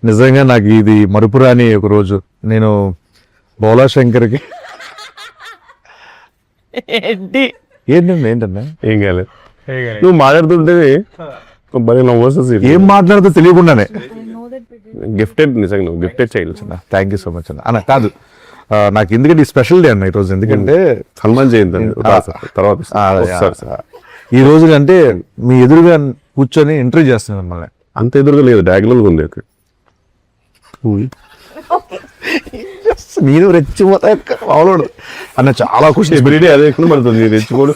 నిజంగా నాకు ఇది మరుపురాని ఒక రోజు. నేను బౌలా శంకర్కి ఏంటన్నా ఏం కాలేదు. నువ్వు మాట్లాడుతుంటే భలే నవ్వు వస్తుంది. ఏం మాట్లాడుతూ తెలియకుండానే గిఫ్టెడ్, నిజంగా నువ్వు గిఫ్టెడ్ చేయలేదు. థ్యాంక్ యూ సో మచ్ అన్న. కాదు నాకు ఎందుకంటే ఈ స్పెషల్ డే అన్న ఈరోజు. ఎందుకంటే హనుమాన్ జయంతి తర్వాత ఈ రోజు అంటే మీ ఎదురుగా కూర్చొని ఇంటర్వ్యూ చేస్తున్నాను మిమ్మల్ని. అంత ఎదురుగా లేదు, డయాగ్నల్గా ఉంది అక్కడ. నేను రెచ్చిపోతా అన్న. చాలా క్వశ్చన్స్ ఎవ్రీడే అదే పడుతుంది రెచ్చిపోడు.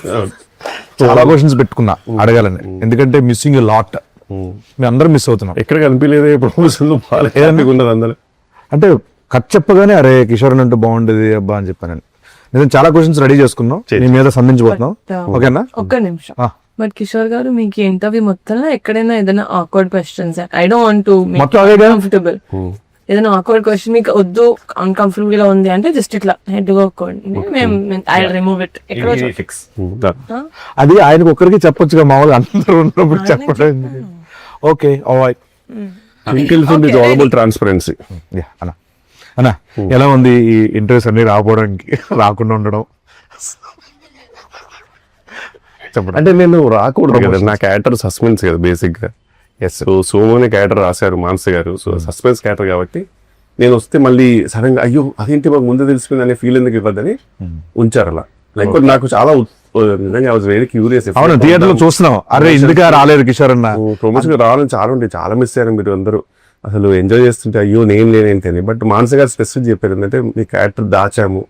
చాలా క్వశ్చన్స్ పెట్టుకున్నా అడగాలని. ఎందుకంటే మిస్సింగ్ లాట్, మేము అందరం మిస్ అవుతున్నాం. ఎక్కడ కనిపించలేదు ప్రమోషన్ ఉండదు అందరూ. అంటే కట్ చెప్పగానే అరే కిషోర్ అంటే బాగుండేది అబ్బా అని చెప్పాను. నేను చాలా క్వశ్చన్స్ రెడీ చేసుకున్నాం, నీ మీద సంధించబోతున్నాం. ఓకేనా? ఒక్క నిమిషం. బట్ కిషోర్ గారు, మీకు ఇంటర్వ్యూ మొత్తంలో ఎక్కడైనా ఏదైనా awkward questions, I don't want to make comfortable, ఏదైనా ఆక్వర్డ్ క్వశ్చన్ మీకు వద్దు, అన్కంఫర్టబుల్ గా ఉంది అంటే జస్ట్ ఇట్లా హెడ్ ఐ రిమూవ్ ఇట్. అది ఆయనకు ఒక్కరికి చెప్పొచ్చుగా, మామూలుగా అందరూ ఉన్నప్పుడు చెప్పడం. Okay alright. ట్రాన్స్పరెన్సీ. అన్న అన్న ఎలా ఉంది ఈ ఇంటర్వ్యూస్ అన్ని రాకుండా ఉండడం? అంటే నేను రాకూడదు కదా, నా క్యారెక్టర్ సస్పెన్స్ కదా బేసిక్ గా. సో సోమోని క్యారెక్టర్ రాశారు మానస గారు, సో సస్పెన్స్ క్యారెక్టర్ కాబట్టి నేను వస్తే మళ్ళీ సడన్ గా అయ్యో అదేంటి మాకు ముందే తెలిసిపోయింది అనే ఫీల్ ఎందుకు ఇవ్వద్దని ఉంచారు అలా. లైక్ నాకు చాలా నిజంగా వెరీ క్యూరియస్. అవును, థియేటర్ లో చూస్తున్నాం, అరే ఎందుకు రాలేదు కిషోర్ అన్న. ప్రమోషన్ రావాలని చాలా ఉండే, చాలా మిస్ అయ్యారు మీరు అందరూ. అసలు ఎంజాయ్ చేస్తుంటే అయ్యో నేను లేనేంటి. బట్ మానస గారు స్పెసిఫిక్ చెప్పారు ఏంటంటే మీ క్యారెక్టర్ దాచాము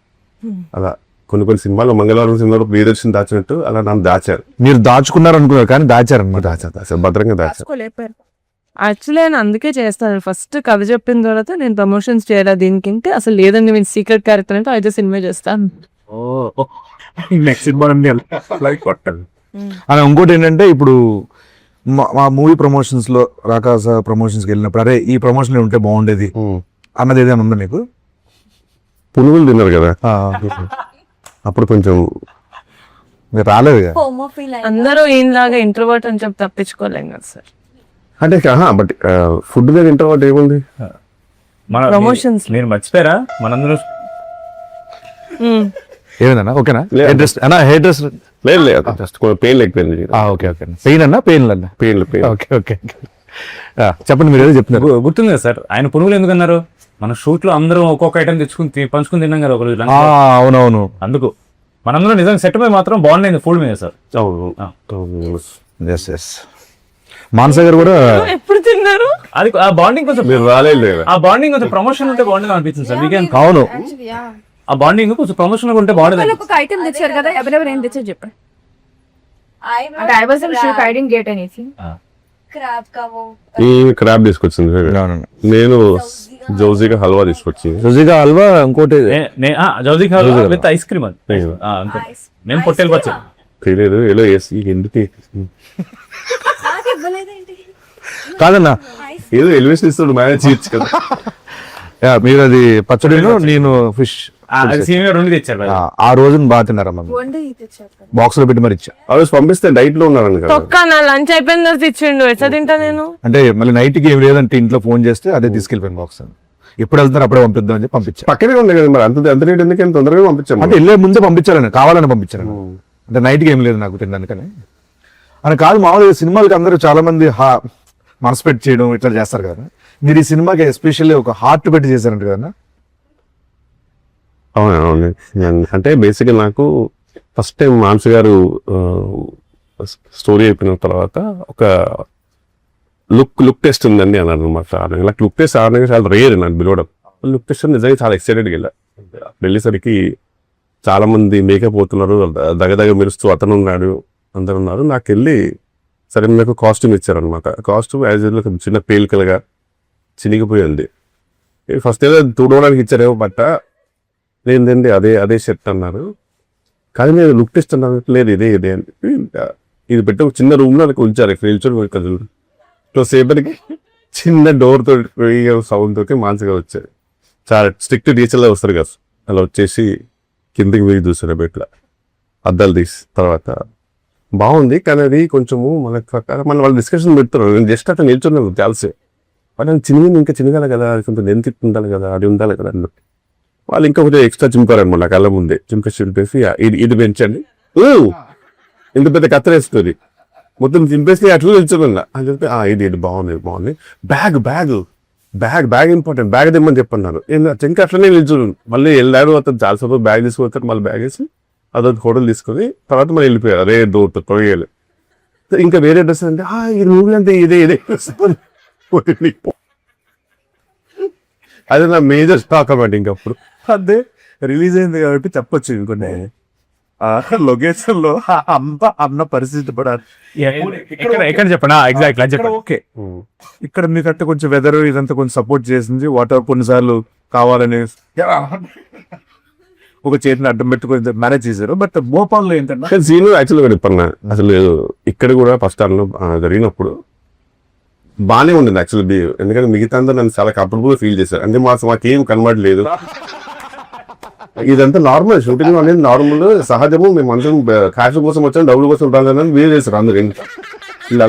అలా. కొన్ని సినిమాలు మంగళవారం సినిమాలో ప్రియదర్శన్ దాచినట్టు అలా నన్ను దాచారు. మీరు దాచుకున్నారు అనుకున్నారు కానీ దాచారు అనమాట. దాచారు భద్రంగా దాచారు. యాక్చువల్లీ నేను అందుకే చేస్తాను. ఫస్ట్ కథ చెప్పిన తర్వాత నేను ప్రమోషన్స్ చేయాలి దీనికి, అసలు లేదండి నేను సీక్రెట్ క్యారెక్టర్ అంటే అయితే సినిమా చేస్తాను. నెక్స్ట్ సినిమా అని ఇంకోటి ఏంటంటే, ఇప్పుడు మా మూవీ ప్రమోషన్స్ లో రాకాస ప్రమోషన్స్ కి వెళ్ళినప్పుడు అరే ఈ ప్రమోషన్ ఉంటే బాగుండేది అన్నది ఏదైనా ఉందా మీకు? పునుగులు తిన్నారు కదా అప్పుడు కొంచెం మీరు రాలేదు. అందరూ ఈయనలాగా ఇంట్రోవర్ట్ అని చెప్పి తప్పించుకోలేం కదా సార్. అంటే బట్ ఫుడ్ దగ్గర ఇంట్రోవర్ట్ ఏముంది? ప్రమోషన్స్ మీరు మర్చిపోయారా మనందరూ ఏమైందన్నా? ఓకేనా? హెయిర్ డ్రెస్ లేదు లేదు, జస్ట్ పెయిన్ లేకపోయింది. Okay okay. పెయిన్ అన్నా పెయిన్ అన్నా? పెయిన్. Okay okay. చెప్పండి, మీరు ఏదో చెప్తున్నారు. గుర్తుంది కదా సార్, ఆయన పునుగులు ఎందుకు అన్నారు? మన షూట్ లో అందరం ఒక్కొక్క ఐటమ్ తెచ్చుకుని పంచుకుని తిన్నాం కదా ఒకరోజు. అవునవును, అందుకు మనందరూ నిజంగా సెట్ పై మాత్రం బాగుండేది ఫుడ్ మీద సార్. మానస గారు కూడా ఎప్పుడు తిన్నారు? అది ఆ బాండింగ్ కొంచెం మీరు రాలేదు. ఆ బాండింగ్ కొంచెం ప్రమోషన్ ఉంటే బాగుండేది అనిపించింది సార్ మీకేం? అవును, ఆ బాండింగ్ కొంచెం ప్రమోషన్ ఉంటే బాగుండేది. ఒక ఐటమ్ తెచ్చారు కదా, ఎవరెవరు ఏం తెచ్చారు చెప్పండి. అంటే I was shoot, I didn't get anything. Crab తీసుకొచ్చింది, నేను జౌజీగా హల్వా తీసుకొచ్చింది. జౌజీగా హల్వా, ఇంకోటి జౌజీగా హల్వా విత్ ఐస్ క్రీమ్. అది మేము పొట్టేలు పచ్చ తెలియదు ఎలా వేసి ఎందుకు కాదన్నా, ఏదో ఎలివేషన్ ఇస్తాడు మేనేజ్ చేయొచ్చు కదా. మీరు అది పచ్చడిను నేను ఫిష్ రెండు తెచ్చారు. ఆ రోజున బాగా తిన్నారమ్మా, బాక్స్ లో పెట్టి మరి ఇచ్చా. ఆ రోజు పంపిస్తే డైట్ లో ఉన్నారని కదా. నా లంచ్ అయిపోయిన తర్వాత ఇచ్చిండు, ఎట్లా తింటా నేను? అంటే మళ్ళీ నైట్ కి ఏం లేదంటే ఇంట్లో ఫోన్ చేస్తే అదే తీసుకెళ్ళిపోయాను బాక్స్. ఎప్పుడు వెళ్తున్నారు అప్పుడే పంపిద్దాం అని పంపించా. పక్కనే ఉంది కదా మరి, అంత రేట్ ఎందుకు ఎంత తొందరగా పంపించాము? అంటే వెళ్ళే ముందే పంపించాలని, కావాలని పంపించాను. అంటే నైట్ కి ఏం లేదు నాకు తినడానికని అని కాదు. మామూలుగా సినిమాలకి అందరూ చాలా మంది మనసు పెట్టి చేయడం ఇట్లా చేస్తారు కదా. మీరు ఈ సినిమాకి ఎస్పెషల్లీ ఒక హార్ట్ పెట్టి చేశారంట కదా? అవును. అంటే బేసిక్గా నాకు ఫస్ట్ టైం మానస గారు స్టోరీ అయిపోయిన తర్వాత ఒక లుక్ టెస్ట్ ఉందండి అన్నారు అనమాట. నాకు లుక్ టెస్ట్ ఆడడానికి చాలా రేర్ నాకు పిలవడం. లుక్ టెస్ట్ నిజంగా చాలా ఎక్సైటెడ్గా వెళ్ళా. వెళ్ళేసరికి చాలా మంది మేకప్ పోతున్నారు, దగ్గర మెరుస్తూ అతను ఉన్నాడు, అందరు ఉన్నారు. నాకు వెళ్ళి సరే నాకు కాస్ట్యూమ్ ఇచ్చారనమాట. కాస్ట్యూమ్ యాజ్ యూజువల్ చిన్న పేలికలుగా చినిగిపోయింది. ఫస్ట్ ఏదో తుడవడానికి ఇచ్చారేమో బట్ట, లేదండి అదే షర్ట్ అన్నారు. కానీ నేను లుక్ టెస్ట్ అన్నారు, లేదు ఇదే అని ఇది పెట్టి ఒక చిన్న రూమ్ లో నాకు ఉంచారు. ఇక్కడ నిల్చొని సేపటికి చిన్న డోర్ తోటి సౌండ్ తోటి మానసిగా వచ్చారు. చాలా స్ట్రిక్ట్ టీచర్లా వస్తారు కదా, అలా వచ్చేసి కిందకి వెయ్యి చూసారు బెట్ల అద్దాలు తీసి. తర్వాత బాగుంది కానీ అది కొంచెము మన ప్రకారం మన వాళ్ళు డిస్కషన్ పెడుతున్నారు. నేను జస్ట్ అట్లా నిల్చున్నాను తెలిసే వాళ్ళని ఇంకా చిన్నగాలి కదా, కొంత ఎంత ఉండాలి కదా, అది ఉండాలి కదా అన్నట్టు. వాళ్ళు ఇంకా కొంచెం ఎక్స్ట్రా చింపారనమాట కళ్ళ ముందే, చింపేసి ఇది పెంచండి, ఇంత పెద్ద కత్తరేస్తుంది, మొత్తం చింపేసి అట్లా నిల్చోమన్నా అని చెప్పి ఇది బాగుంది. బ్యాగ్ ఇంపార్టెంట్, బ్యాగ్ తెమ్మని చెప్పన్నారు. ఇంకా అట్లనే నిల్చున్నాను. మళ్ళీ వెళ్ళారు, అతను చాలాసేపు బ్యాగ్ తీసుకొస్తారు, మళ్ళీ బ్యాగ్ వేసి అదొక హోటల్ తీసుకొని తర్వాత మళ్ళీ వెళ్ళిపోయారు. అదే దూరం తొలగేయాలి. ఇంకా వేరే డ్రెస్ అంటే ఇది మూవీ అంటే ఇదే అదే నా మేజర్ స్టాక్ అన్నమాట. ఇంకప్పుడు అదే రిలీజ్ అయింది కాబట్టి చెప్పొచ్చు. ఇంకొన్ని లొకేషన్ లో అన్న పరిస్థితి పడాలి. ఎక్కడ చెప్పండి ఎగ్జాక్ట్ చెప్పండి. ఓకే, ఇక్కడ మీకంటే కొంచెం వెదర్ ఇదంతా కొంచెం సపోర్ట్ చేసింది. వాటర్ కొన్నిసార్లు కావాలని ఒక చేతిని అడ్డం పెట్టుకొని మేనేజ్ చేశారు. బట్ భోపాల్లో ఏంటంటే సీన్ యాక్చువల్గా చెప్పన్నా, అసలు ఇక్కడ కూడా ఫస్ట్ టైంలో జరిగినప్పుడు బాగానే ఉండింది యాక్చువల్లీ. ఎందుకంటే మిగతా అందరూ నన్ను చాలా కంఫర్టబుల్ గా ఫీల్ చేశారు. అంటే మాకేం కనబడలేదు. ఇదంతా నార్మల్, షూటింగ్ అనేది నార్మల్, సహజము. మేము అందరం క్యాష్ కోసం వచ్చాం, డబ్బుల కోసం రాదని వేరే చేశారు అందరు. ఇలా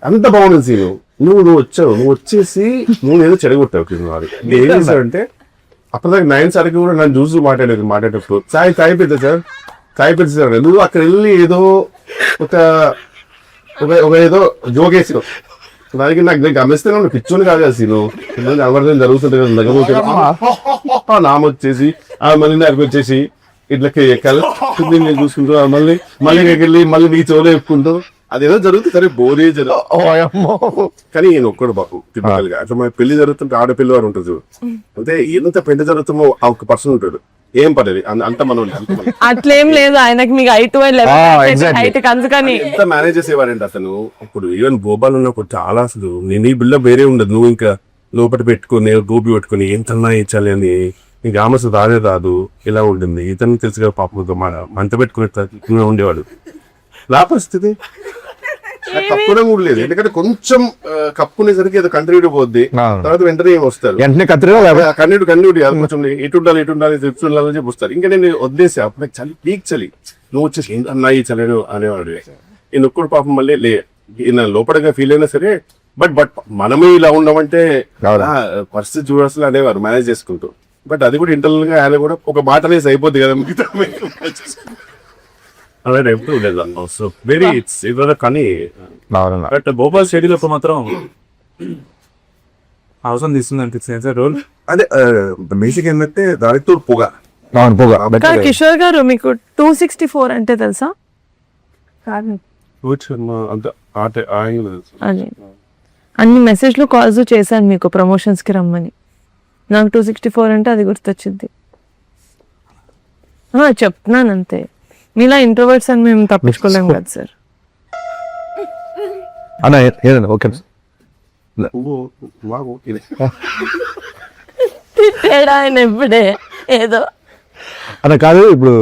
అంత బాగుంది సీను. నువ్వు వచ్చేసి నువ్వు ఏదో చెడగొట్టావు. ఏం చేశాడంటే అప్పటిదాకా 9 సార్కి కూడా నన్ను చూసి మాట్లాడేటప్పుడు సాయి పెద్ద సార్ నువ్వు అక్కడ వెళ్ళి ఏదో ఒక ఏదో జోకేసావు. దానికి నాకు గమనిస్తే పిచ్చోని కాదు సీను, అమర్థం జరుగుతుంది కదా. నామొచ్చేసి మళ్ళీ నాకు వచ్చేసి ఇట్లా నేను చూసుకుంటూ మళ్ళీ వెళ్ళి మళ్ళీ నీ చోలో చెప్పుకుంటూ అదేదో జరుగుతుంది. సరే బోరే జరుగుతుంది కానీ ఈయన ఒక్కడు బాబు టిపికల్ గా. అట్లా మన పెళ్లి జరుగుతుంటే ఆడపిల్లి వారు ఉంటుంది చూడు, అంటే ఎంత పెళ్లి జరుగుతుందో ఆ ఒక పర్సన్ ఉంటాడు. ఏం పడేది అంత మనం అట్లేం లేదు ఆయనకి, మీకు హైట్ అందుకని ఎంత మేనేజ్ చేసేవాడంటే అతను. ఇప్పుడు ఈవెన్ భోపాల్ ఉన్నప్పుడు చాలా అసలు నేను ఈ బిల్డప్ వేరే ఉండదు. నువ్వు ఇంకా లోపల పెట్టుకుని గోపి పెట్టుకుని ఎంతన్నా ఇచ్చాలి అని ఇంకా ఆమె రాదు. ఇలా ఉంటుంది. ఇతను తెలుసుగా పాప మంట పెట్టుకుని ఉండేవాడు. నా పరిస్థితి కప్పునే కూడా లేదు. ఎందుకంటే కొంచెం కప్పునేసరికి ఏదో కంటిన్యూటీ పోద్ది, తర్వాత వెంటనే వస్తారు కంటిన్యూటీ కొంచెం ఎటు ఉండాలి చెప్పి వస్తారు. ఇంకా నేను వదిలేసి అప్పుడు చలి పీక్ చలి నువ్వు వచ్చేసి అన్నాయి చలేడు అనేవాడు. నేను ఒక్కడు పాపం మళ్ళీ లోపలగా ఫీల్ అయినా సరే బట్ మనమే ఇలా ఉండమంటే పరిస్థితి చూడాల్సి అనేవారు మేనేజ్ చేసుకుంటూ. బట్ అది కూడా ఇంటర్నల్ గా ఆయన కూడా ఒక మాట అనేసి అయిపోద్ది కదా మిగతా. అలాగే ఎప్పుడు ఉండేది. సో వెరీ ఇట్స్ కానీ బట్ భోపాల్ స్టేడియంలో మాత్రం అవసరం తీస్తుంది అనిపిస్తుంది రోల్. అదే బేసిక్ ఏంటంటే దానితో పొగ. కిషోర్ గారు మీకు 264 అంటే తెలుసా? అన్ని మెసేజ్లు కాల్స్ చేశాను మీకు ప్రమోషన్స్ కి రమ్మని. నాకు 264 అంటే అది గుర్తొచ్చింది. చెప్తున్నాను అంతే. మీలా ఇంట్రోవర్ట్స్ అని మేము తప్పించుకోలేము కదా సార్. ఓకే ఆయన ఎప్పుడే ఏదో అలా కాదు. ఇప్పుడు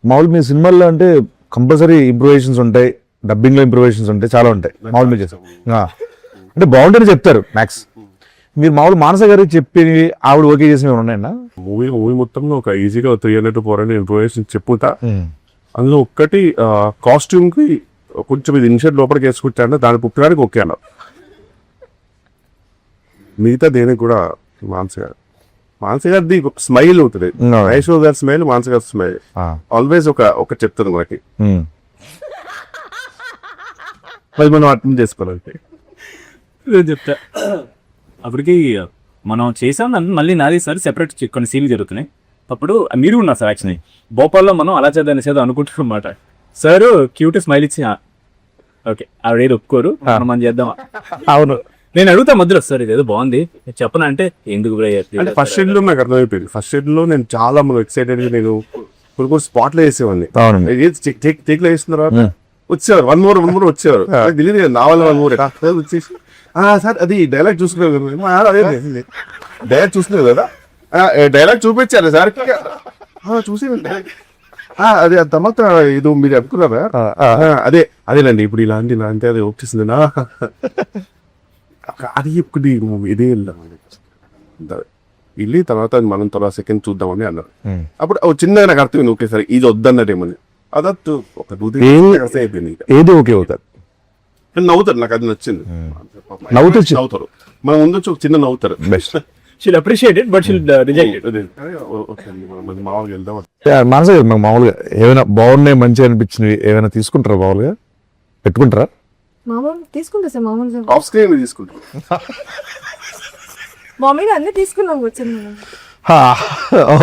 మామూలు మీ సినిమాల్లో అంటే కంపల్సరీ ఇంప్రూవేషన్స్ ఉంటాయి, డబ్బింగ్ లో ఇంప్రూవేషన్స్ ఉంటాయి, చాలా ఉంటాయి. మామూలు మీరు చేస్తాం అంటే బాగుంటేనే చెప్తారు మ్యాక్స్. మీరు మామూలు మానస గారికి చెప్పి ఆవిడ ఓకే చేసి ఉన్నాయన్నా? మూవీ మొత్తంలో ఒక ఈజీగా 300 to 400 ఇంప్రూవేషన్ చెప్పుతా. అందులో ఒక్కటి కాస్ట్యూమ్ కి కొంచెం ఇది ఇన్షర్ట్ లోపలికి వేసుకుంటాను, దాన్ని పుట్టడానికి ఓకే అన్న. మిగతా దేనికి కూడా మానస గారిది స్మైల్ ఉంటుంది. ఐశ్వర్య గారి స్మైల్, మానస గారి స్మైల్ ఆల్వేస్ ఒక చెప్తుంది మనకి. అది మనం అర్థం చేసుకోవాలంటే చెప్తా. అప్పటికి మనం చేసాం మళ్ళీ నాది సార్ సెపరేట్ కొన్ని సీన్లు జరుగుతున్నాయి. అప్పుడు మీరు ఉన్నారు సార్. యాక్చువల్లీ భోపాల్లో మనం అలా చేద్దాం అనుకుంటున్నాం అన్నమాట. సార్ క్యూట్ స్మైల్ ఇచ్చి ఓకే ఆవిడ ఒప్పుకోరు, మనం చేద్దాం. అవును, నేను అడుగుతా మధ్యలో సార్ ఇదేదో బాగుంది చెప్పనా అంటే ఎందుకు అంటే ఫస్ట్ షెడ్ లో నాకు అర్థమైపోయింది. ఫస్ట్ షెడ్ లో నేను చాలా ఎక్సైటెడ్ గా నేను కొన్ని స్పాట్ లో వేసేవాడిని. టేక్ లో వేసిన తర్వాత వచ్చేవారు వన్ మోర్ వచ్చేవారు. తెలియదు నా వల్ల 1 more వచ్చేసి సార్ అది డైలాగ్ చూసుకున్నారు డైలాగ్ చూసుకున్నారు కదా, డైలాగ్ చూపించారు సార్ చూసి అదే తర్వాత ఇది మీరు అనుకున్నారా? అదేనండి ఇప్పుడు ఇలాంటి అది వచ్చేసింది నా అది ఇప్పుడు ఇదే వెళ్ళి తర్వాత మనం తర్వాత సెకండ్ చూద్దామని అన్నారు. అప్పుడు చిన్నగా నాకు అర్థమైంది ఓకే సార్ ఇది వద్దన్నదేమని. అదట్టు ఒక అయిపోయింది. ఏది ఓకే అవుతారు కానీ నవ్వుతారు, నాకు అది నచ్చింది. నవ్వుతూ నవ్వుతారు, మనం ముందు ఒక చిన్న నవ్వుతారు. Best. She'll appreciate it but she'll reject it. మామూలుగా వెళ్దాం. మనసే కదా మాకు మామూలుగా ఏమైనా బాగున్నాయి మంచిగా అనిపించినవి ఏమైనా తీసుకుంటారా మామూలుగా పెట్టుకుంటారా? మామూలు తీసుకుంటా సార్, మామూలు ఆఫ్ స్క్రీన్ తీసుకుంటాం. మామూలుగా అన్ని తీసుకున్నాం కూర్చొని.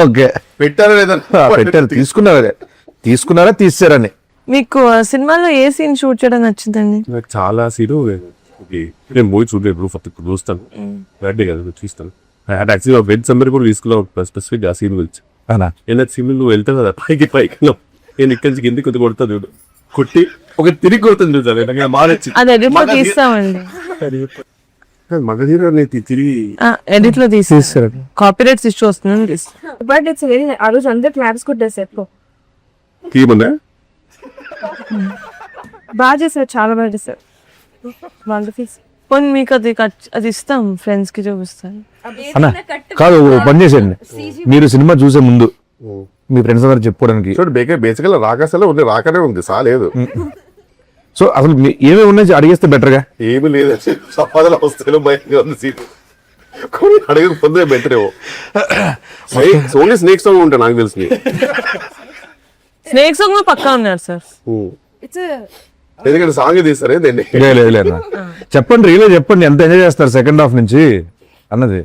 ఓకే పెట్టారా లేదా? పెట్టారు, తీసుకున్నారా తీసారని. మీకు సినిమాలో ఏ సీన్ షూట్ చేయడం నచ్చిందండి? నాకు చాలా సీను నేను మూవీ చూడలేదు, ప్రూఫ్ ఇప్పుడు చూస్తాను, బర్త్డే కదా చూస్తాను. యాక్చువల్లీ వెజ్ సమ్మర్ కూడా తీసుకున్నావు స్పెసిఫిక్ ఆ సీన్ గురించి. అవునా? ఏదైనా సీన్ నువ్వు వెళ్తావు కదా పైకి నేను ఇక్కడి నుంచి కిందికి కొద్ది కొడతా చూడు, కొట్టి ఒక తిరిగి కొడుతుంది చూసాను, నాకు మారచ్చింది. అది ఎడిట్ లో తీస్తామండి, మగధీర తిరిగి ఎడిట్ లో తీసేస్తారు. కాపీరైట్స్ ఇష్యూ వస్తుందని తీస్తాం. బట్ ఇట్స్ వెరీ, ఆ రోజు అందరు క్లాప్స్ కొట్టారు సార్. తీయమన్నా బాగా చేశారు, చాలా బాగా చేశారు. వండర్ఫుల్. పోనీ మీకు అది ఇస్తాం, ఫ్రెండ్స్ కి చూపిస్తాను. అన్న కాదు, ఓ పని చేసేయండి, మీరు సినిమా చూసే ముందు మీ ఫ్రెండ్స్ అందరు చెప్పుకోవడానికి. చూడు బేసికల్ రాకాసలో ఉంది, రాకనే ఉంది, సాలేదు. సో అసలు ఏమేమి ఉన్నాయి అడిగేస్తే బెటర్గా. ఏమి లేదు, సంపాదన వస్తే బయటగా ఉంది సీన్, కొన్ని అడగకపోతే బెటర్ ఏమో. ఓన్లీ స్నేక్ సాంగ్ ఉంటాయి నాకు తెలిసి. స్నేక్ సాంగ్ లో పక్కా ఉన్నారు సార్. ఇట్స్ ఎందుకంటే సాంగ్ తీస్తారే దాన్ని. లేదు చెప్పండి, రియల్ చెప్పండి ఎంత ఎంజాయ్ చేస్తారు సెకండ్ హాఫ్ నుంచి అన్నది.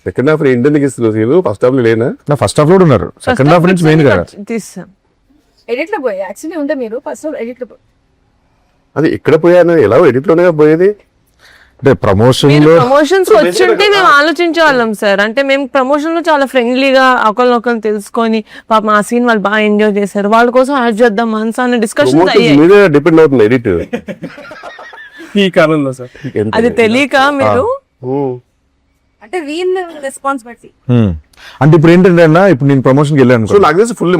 సెకండ్ హాఫ్ ఇండియన్ ఇస్తున్నారు, ఫస్ట్ హాఫ్ లో లేనా? నా ఫస్ట్ హాఫ్ లో కూడా ఉన్నారు, సెకండ్ హాఫ్ నుంచి మెయిన్ కదా తీస్తాం. ఎడిట్ లో పోయి యాక్చువల్లీ ఉంటే మీరు ఫస్ట్ ఎడిట్ లో అది ఎక్కడ పోయాను, ఎలా ఎడిట్ లోనే పోయేది. అంటే ప్రమోషన్ లో ప్రమోషన్స్ వచ్చింటే మేము ఆలోచించే వాళ్ళం సార్. అంటే మేము ప్రమోషన్ లో చాలా ఫ్రెండ్లీగా ఒకరినొకరు తెలుసుకొని పాపం ఆ సీన్ వాళ్ళు బాగా ఎంజాయ్ చేశారు, వాళ్ళ కోసం యాడ్ చేద్దాం మనసు అనే డిస్కషన్స్ అయ్యాయి. మీదే డిపెండ్ అవుతుంది ఎడిట్ ఈ కాలంలో సార్. అది తెలియక మీరు అంటే వీన్ రెస్పాన్సిబిలిటీ. అంటే ఇప్పుడు ఏంటంటే అన్న, ఇప్పుడు నేను ప్రమోషన్కి వెళ్ళాను సో నాకు తెలిసి ఫుల్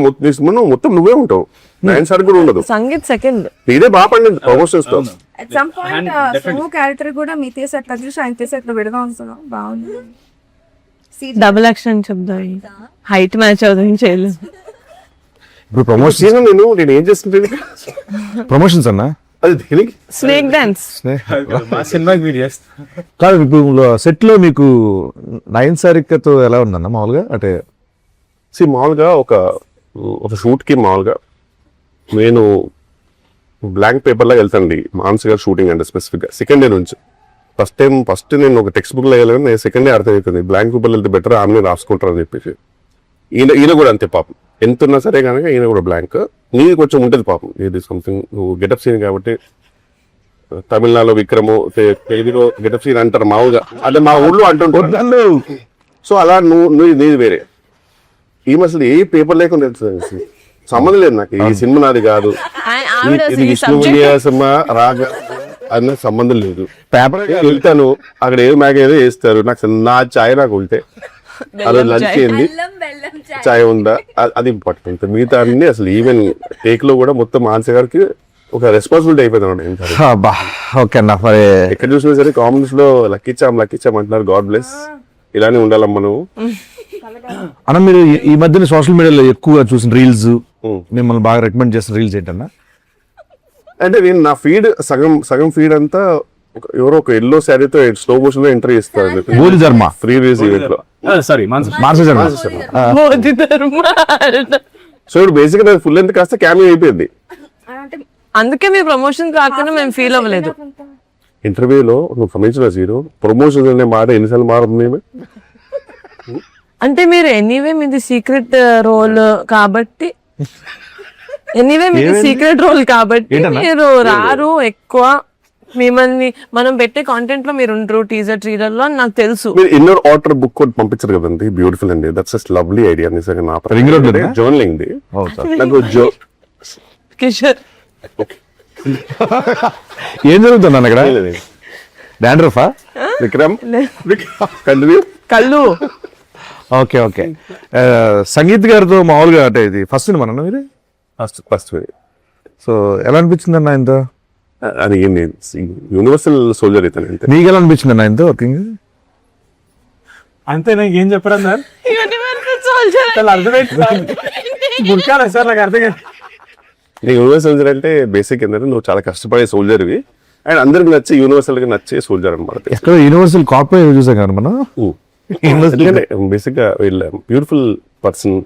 మొత్తం నువ్వే ఉంటావు, నైన్ సార్ కూడా ఉండదు. సంగీత్ సెకండ్ నీదే బాగా పండింది ప్రమోషన్స్ తో. At some point Somu character కూడా మీ తీసి అట్లా చూసి ఆయన తీసి అట్లా విడగా ఉంటున్నాం, బాగుంది. డబుల్ యాక్షన్ చెప్దా, హైట్ మ్యాచ్ అవుతుంది చేయలేదు. ఇప్పుడు ప్రమోషన్ నేను ఏం చేస్తుంటే ప్రమోషన్స్ అన్న అది దేనికి స్నేక్ డాన్స్ సినిమాకి వీడియోస్ కాదు. ఇప్పుడు సెట్ లో మీకు నయన్ సారికతో ఎలా ఉందన్న మామూలుగా? అంటే మామూలుగా ఒక షూట్ కి మామూలుగా నేను బ్లాంక్ పేపర్ లాగా వెళ్తానండి. మానస్ గారు షూటింగ్ అంటే స్పెసిఫిక్ గా సెకండ్ డే నుంచి ఫస్ట్ నేను ఒక టెక్స్ట్ బుక్ లో వెళ్ళాను, నేను సెకండ్ డే అర్థమవుతుంది బ్లాంక్ పేపర్ వెళ్తే బెటర్, ఆమె రాసుకుంటారు అని చెప్పేసి. ఈయన కూడా అంతే పాపం, ఎంత ఉన్నా సరే కనుక ఈయన కూడా బ్లాంక్. నీది కొంచెం ఉంటుంది పాపం, ఇది సంథింగ్ నువ్వు గెటప్ సీన్ కాబట్టి. తమిళనాడులో విక్రము తెలుగులో గెటప్ సీన్ అంటారు మామూలుగా, అంటే మా ఊళ్ళో అంటుంటారు. సో అలా నువ్వు నీది వేరే. ఈమె అసలు ఏ పేపర్ లేకుండా సంబంధం లేదు నాకు, ఈ సినిమా నాది కాదు, ఇది విష్ణు సినిమా రాగా అన్న సంబంధం లేదు. పేపర్ వెళ్తాను అక్కడ ఏదో మ్యాగ్ ఏదో వేస్తారు, నాకు నా ఛాయ్ నాకు ఉంటే అదే లంచ్ ఏంది ఛాయ్ ఉందా అది ఇంపార్టెంట్. మిగతా అన్ని అసలు ఈవెన్ టేక్ లో కూడా మొత్తం మానస గారికి ఒక రెస్పాన్సిబిలిటీ అయిపోయింది. ఓకే అన్న, మరి ఎక్కడ చూసినా సరే కామెంట్స్ లో లక్కిచ్చాం అంటున్నారు. గాడ్ బ్లెస్, ఇలానే ఉండాలమ్మా నువ్వు. అన్న మీరు ఈ మధ్యన సోషల్ మీడియాలో ఎక్కువగా చూసిన రీల్స్, మిమ్మల్ని బాగా రికమెండ్ చేసిన రీల్స్ ఏంటన్నా? అంటే నేను నా ఫీడ్ సగం ఫీడ్ అంతా ఎవరో ఒక ఎల్లో శారీతో స్లో మోషన్ లో ఎంటర్ చేస్తారు గోలి ధర్మ ఫ్రీ రిలీజ్ ఈవెంట్ లో. సారీ మానస శర్మ. సో ఇప్పుడు బేసిక్ గా ఫుల్ లెంత్ కాస్త క్యామియో అయిపోయింది. అందుకే మీ ప్రమోషన్ రాకుండా మేము ఫీల్ అవ్వలేదు. ఇంటర్వ్యూలో నువ్వు గమనించిన జీరో ప్రమోషన్ అనే మాట ఎన్నిసార్లు మారుతుంది. అంటే మీరు ఎనీవే మీది సీక్రెట్ రోల్ కాబట్టి మీరు రారు ఎక్కువ. మిమ్మల్ని మనం పెట్టే కాంటెంట్ లో మీరు ఉండరు టీజర్ ట్రీలర్ లో అని నాకు తెలుసు. మీరు ఇన్నర్ ఆర్డర్ బుక్ కూడా పంపించారు కదండి, బ్యూటిఫుల్ అండి. That's just lovely idea. నిజంగా నా రింగ్ రోడ్ జర్నలింగ్ ది నాకు కిషోర్ ఏం జరుగుతుంది అన్న ఇక్కడ? డాండ్రఫా విక్రమ్ కంటిన్యూ కళ్ళు. ఓకే సంగీత్ గారితో మామూలుగా అంటే ఇది ఫస్ట్ సినిమా అన్న మీరు? ఫస్ట్ సో ఎలా అనిపించింది అన్న ఇంత? అది యూనివర్సల్ సోల్జర్ అవుతాను అంతే. మీకు ఎలా అనిపించింది అన్న ఇంత వర్కింగ్? అంతే, నాకు ఏం చెప్పరా సార్, గుర్కాల సార్ నాకు అర్థం కాదు. యూనివర్సల్ సోల్జర్ అంటే బేసిక్ ఏంటంటే నువ్వు చాలా కష్టపడే సోల్జర్వి, అండ్ అందరికి నచ్చే యూనివర్సల్ గా నచ్చే సోల్జర్ అనమాట. ఎక్కడ యూనివర్సల్ కాపీ చూసాం కదా మనం. బేసిక్ గా వీళ్ళ బ్యూటిఫుల్ పర్సన్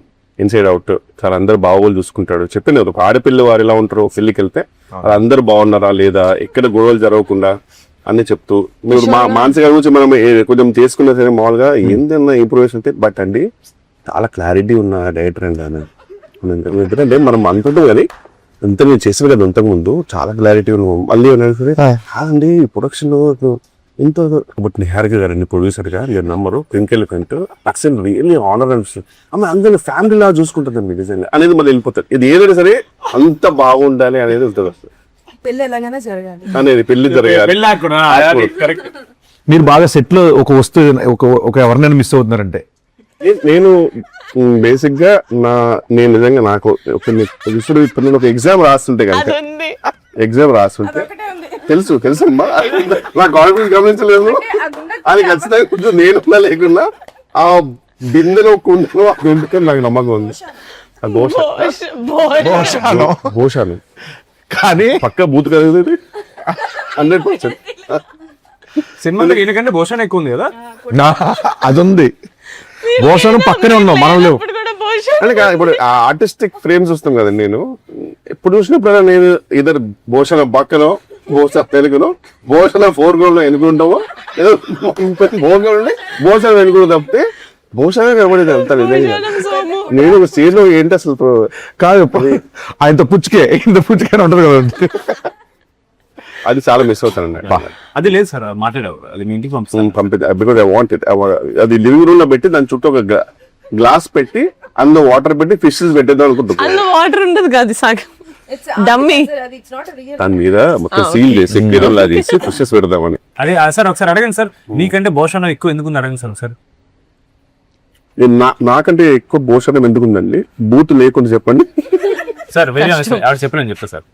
ఇన్సైడ్ అవుట్, చాలా అందరు బాగోలు చూసుకుంటాడు. చెప్పిన ఒక ఆడపిల్ల వారు ఎలా ఉంటారో పెళ్లికి వెళ్తే అందరు బాగున్నారా లేదా, ఎక్కడ గొడవలు జరగకుండా అన్ని చెప్తూ మీరు మానసిక గురించి మనం కొంచెం చేసుకున్నా సరే మామూలుగా ఏందన్నా ఇంప్రూవేషన్ అయితే. బట్ అండి చాలా క్లారిటీ ఉన్న డైరెక్టర్ అండి ఆయన. ఎందుకంటే మనం అంటుంటాం కానీ అంత నేను చేసిన కదా అంతకుముందు చాలా క్లారిటీ ఉన్నాం. మళ్ళీ సరే కాదండి ప్రొడక్షన్ ఇంత బట్ నిహారిక గారండి ప్రొడ్యూసర్ గా మీరు నమ్మరు ట్వింకిల్ కంటూ అక్సెంట్ రియల్లీ ఆనర్ అనిపిస్తుంది. ఆమె అందరినీ ఫ్యామిలీ లా చూసుకుంటుందండి నిజంగా అనేది మళ్ళీ వెళ్ళిపోతారు. ఇది ఏదైనా సరే అంత బాగుండాలి అనేది ఉంటుంది అసలు పెళ్లి ఎలాగైనా జరగాలి అనేది పెళ్లి జరగాలి. మీరు బాగా సెట్ లో ఒక వస్తువు ఒక ఎవరినైనా మిస్ అవుతున్నారంటే నేను బేసిక్ గా నేను నిజంగా నాకు ఇప్పుడు నేను ఒక ఎగ్జామ్ రాస్తుంటే కనుక ఎగ్జామ్ రాస్తుంటే తెలుసమ్మా నా కాన్ఫిడెన్స్ గమనించలేదు. అది ఖచ్చితంగా కొంచెం నేను లేకున్నా ఆ బిందెలో కుండలో అది నాకు నమ్మకం ఉంది. ఆ భోషాలు కానీ పక్క బూత్ కదా 100%. సినిమాలో ఎందుకంటే భూషణ్ ఎక్కువ ఉంది కదా. అది ఉంది, భోషణం పక్కనే ఉన్నాం మనం లేవు. అంటే ఇప్పుడు ఆర్టిస్టిక్ ఫ్రేమ్స్ వస్తాం కదండి. నేను ఎప్పుడు చూసినప్పుడు నేను ఇద్దరు భూషణ పక్కనో భూషణ తెలుగునో భూషణ 4 గ్రౌండ్ ఎన్నుకుంటామో ఏదో 4 గ్రౌండ్ భూషణ వెనుకుంటూ తప్పితే భూషణ కనబడేది అంత నిజంగా. నేను ఒక స్టేజ్ లో ఏంటి అసలు కాదు ఆయనతో పుచ్చుకే ఇంత పుచ్చుకే ఉంటది కదా, అది చాలా మిస్ అవుతానండి. అది లేదు సార్ మాట్లాడావు, అది మీ ఇంటికి పంపిద్దాం బికాజ్ ఐ వాంట్ ఇట్. అది లివింగ్ రూమ్ లో పెట్టి దాని చుట్టూ ఒక గ్లాస్ పెట్టి అందులో వాటర్ పెట్టి ఫిషెస్ పెట్టేద్దాం అనుకుంటున్నాను. వాటర్ ఉండదు కాదు సాగు డమ్మీ దాని మీద మొత్తం సీల్ చేసి కిరణ్ చేసి ఫిషెస్ పెడదామని. అదే సార్ ఒకసారి అడగండి సార్, నీకంటే భూషణం ఎక్కువ ఎందుకు అడగండి సార్ ఒకసారి. నాకంటే ఎక్కువ భూషణం ఎందుకుందండి, బూత్ లేకుండా చెప్పండి సార్. చెప్పలేని చెప్తా సార్.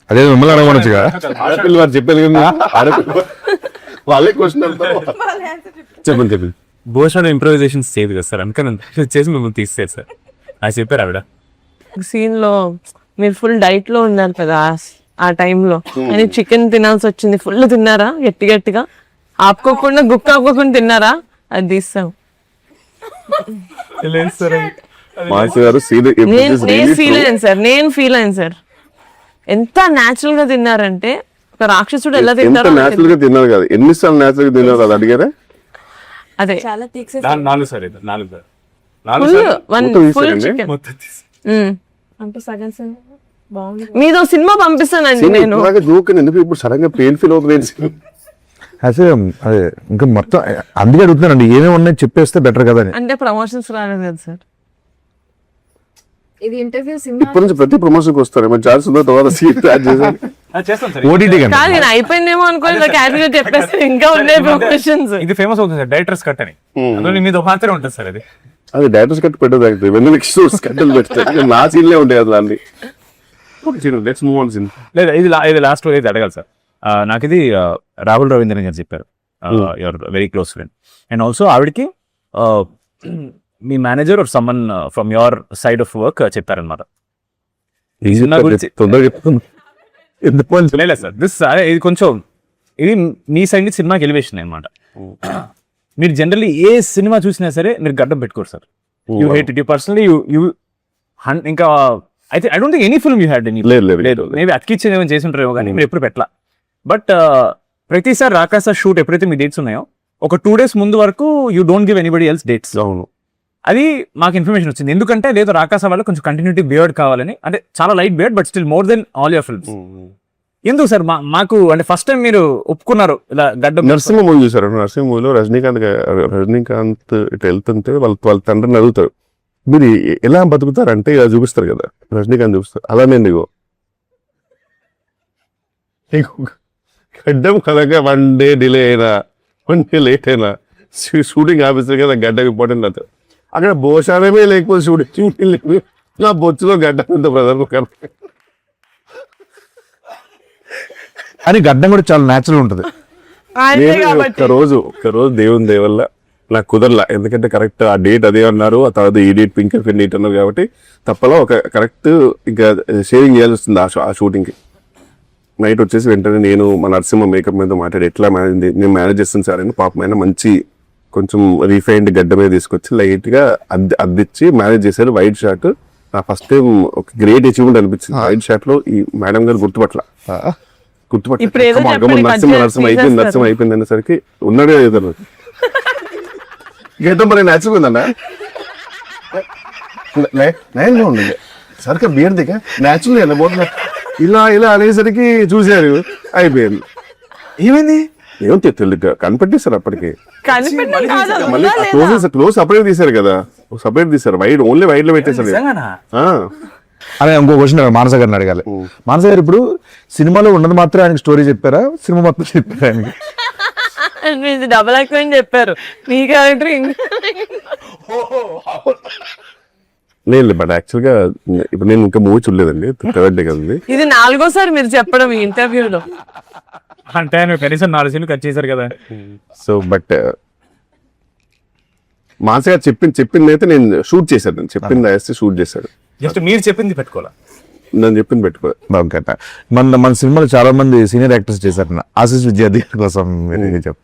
అదే మిమ్మల్ని అడగమనొచ్చుగా, ఆడపిల్ల వారు చెప్పారు కదా, ఆడపిల్ల వాళ్ళే క్వశ్చన్ చెప్పండి. భూషణ్ ఇంప్రూవైజేషన్స్ చేయదు కదా సార్, అందుకని చేసి మిమ్మల్ని తీసేది సార్ అది చెప్పారు ఆవిడ. సీన్ లో మీరు ఫుల్ డైట్ లో ఉన్నారు కదా ఆ టైంలో, అని చికెన్ తినాల్సి వచ్చింది. ఫుల్ తిన్నారా గట్టిగా ఆపుకోకుండా గుక్క ఆపుకోకుండా తిన్నారా? అది తీస్తాం. నేను ఫీల్ అయ్యాను సార్. ఎంత న్యాచురల్ గా తిన్నారంటే ఒక రాక్షసుడు ఎలా తింటారో న్యాచురల్ గా తిన్నారు కదా. ఎన్నిసార్లు న్యాచురల్ గా తిన్నారు కదా అడిగారా? అదే మీదో సినిమా పంపిస్తానండి నేను. ఎందుకు ఇప్పుడు సడన్ గా పెయిన్ ఫీల్ అవుతుంది అదే ఇంకా మొత్తం అందుకే అడుగుతున్నానండి, ఏమేమి ఉన్నాయి చెప్పేస్తే బెటర్ కదా అని. అంటే ప్రమోషన్స్ రాలేదు కదా సార్. ఇది ఇంటర్వ్యూ ఇప్పటి నుంచి ప్రతి ప్రమోషన్ కి వస్తారు. ఏమైనా ఛాన్స్ ఉందో తర్వాత సీట్ యాడ్ చేసాను ఓటీటీ కాదు, నేను అయిపోయిందేమో అనుకోని క్యాజువల్ చెప్పేస్తే ఇంకా ఉన్నాయి ప్రమోషన్స్. ఇది ఫేమస్ అవుతుంది సార్, డైరెక్టర్స్ కట్ అని. అందులో మీద మాత్రమే ఉంటుంది సార్ అది. అది డైరెక్టర్స్ కట్ పెట్టదు, వెన్నెలకి కట్టలు పెడతారు. నా సీన్లే ఉంటాయి అసలు అన్ని. Let's move on scene. లేదా ఇది లాస్ట్ ఇది అడగాలి సార్. నాకు ఇది రాహుల్ రవీంద్రన్ గారు చెప్పారు, your very close friend. And also ఆవిడకి మీ manager or someone from your side of work చెప్పారనమాట. లేదు సార్, ఇది కొంచెం ఇది మీ సైడ్ నుంచి సినిమాకి ఎలివేషన్ అనమాట. మీరు జనరల్లీ ఏ సినిమా చూసినా సరే మీరు గడ్డం పెట్టుకోరు sir. You hate it. You personally you ఇంకా అయితే I don't think any film you had any. లేదు, మేబీ అతికిచ్చేది ఏమైనా చేసి ఉంటారేమో కానీ మీరు ఎప్పుడు పెట్టలా. బట్ ప్రతిసారి రాకాస షూట్ ఎప్పుడైతే మీ డేట్స్ ఉన్నాయో ఒక 2 days ముందు వరకు you don't give anybody else dates. అవును, అది మాకు ఇన్ఫర్మేషన్ వచ్చింది. ఎందుకంటే లేదు రాకాస వాళ్ళు కొంచెం కంటిన్యూటీ బియర్డ్ కావాలని, అంటే చాలా light beard but still more than all your films. ఎందుకు సార్ మాకు అంటే ఫస్ట్ టైం మీరు ఒప్పుకున్నారు ఇలా గడ్డ? నరసింహ మూవీ చూసారు. నరసింహ మూవీలో రజనీకాంత్ ఇట్లా వెళ్తుంటే వాళ్ళ తండ్రిని అడుగుతారు, మీరు ఎలా బతుకుతారంటే ఇలా చూపిస్తారు కదా, రజనీకాంత్ చూపిస్తారు. అలానే నీకు గడ్డం కనుక 1 day డిలే అయినా 1 day లేట్ అయినా షూటింగ్ ఆఫీసర్ కదా గడ్డం ఇంపార్టెంట్ అవుతుంది. అక్కడ భోషానమే లేకపోతే షూటింగ్ లేదు. నా బొచ్చులో గడ్డం ఎంత బ్రదర్ అని గడ్డం కూడా చాలా న్యాచురల్ ఉంటుంది. ఒక్కరోజు దేవుని దేవల్ల నాకు కుదరలా, ఎందుకంటే కరెక్ట్ ఆ డేట్ అదే అన్నారు, ఆ తర్వాత ఈ డేట్ పింక్ డేట్ అన్నారు కాబట్టి తప్పలా ఒక కరెక్ట్ ఇంకా షేరింగ్ చేయాల్సి వస్తుంది ఆ షూటింగ్కి. నైట్ వచ్చేసి వెంటనే నేను మా నరసింహ మేకప్ మీద మాట్లాడి ఎట్లా నేను మేనేజ్ చేస్తాను సార్ అని పాపం ఆయన మంచి కొంచెం రీఫైన్డ్ గడ్డ మీద తీసుకొచ్చి లైట్ గా అద్దిచ్చి మేనేజ్ చేశారు. వైట్ షార్ట్ నా ఫస్ట్ టైం ఒక గ్రేట్ అచీవ్మెంట్ అనిపించింది. వైట్ షార్ట్ లో ఈ మేడం గారు గుర్తుపట్ల ఇప్పుడు ఏదో చెప్పండి, నరసింహ అయిపోయింది అనేసరికి ఉన్నాడే ఏదో గీతం మరి నేర్చుకుందన్నా ఉండండి సరిగ్గా బియర్ దిగా నేచురల్ ఇలా ఇలా అనేసరికి చూశారు అయిపోయింది. ఏమైంది ఏమో తెలుగు కనిపెట్టేశారు అప్పటికి. మళ్ళీ క్లోజ్ సపరేట్ తీశారు కదా, సపరేట్ తీశారు వైడ్ ఓన్లీ వైడ్ లో పెట్టేశారు. అదే ఇంకో క్వశ్చన్ మానస గారిని అడగాలి. మానస గారు ఇప్పుడు సినిమాలో ఉన్నది మాత్రం ఆయనకి స్టోరీ చెప్పారా, సినిమా మొత్తం చెప్పారా ఆయనకి? డబల్ యాక్టింగ్ చెప్పారు మీ క్యారెక్టర్. లేదు బట్ యాక్చువల్ గా ఇప్పుడు నేను ఇంకా మూవీ చూడలేదండి, థర్డ్ డే కదండి. ఇది 4గోసారి మీరు చెప్పడం ఈ ఇంటర్వ్యూలో. అంటే ఆయన కనీసం 4 సీన్లు కట్ చేశారు కదా. సో బట్ మానస గారు చెప్పింది అయితే నేను షూట్ చేశాను, నేను చెప్పింది వేస్తే షూట్ చేశాడు. జస్ట్ మీరు చెప్పింది పెట్టుకోవాలా, నేను చెప్పింది పెట్టుకో. మన సినిమాలో చాలా మంది సీనియర్ యాక్టర్స్ చేశారు. ఆశీష్ విద్యార్థి కోసం చెప్పు.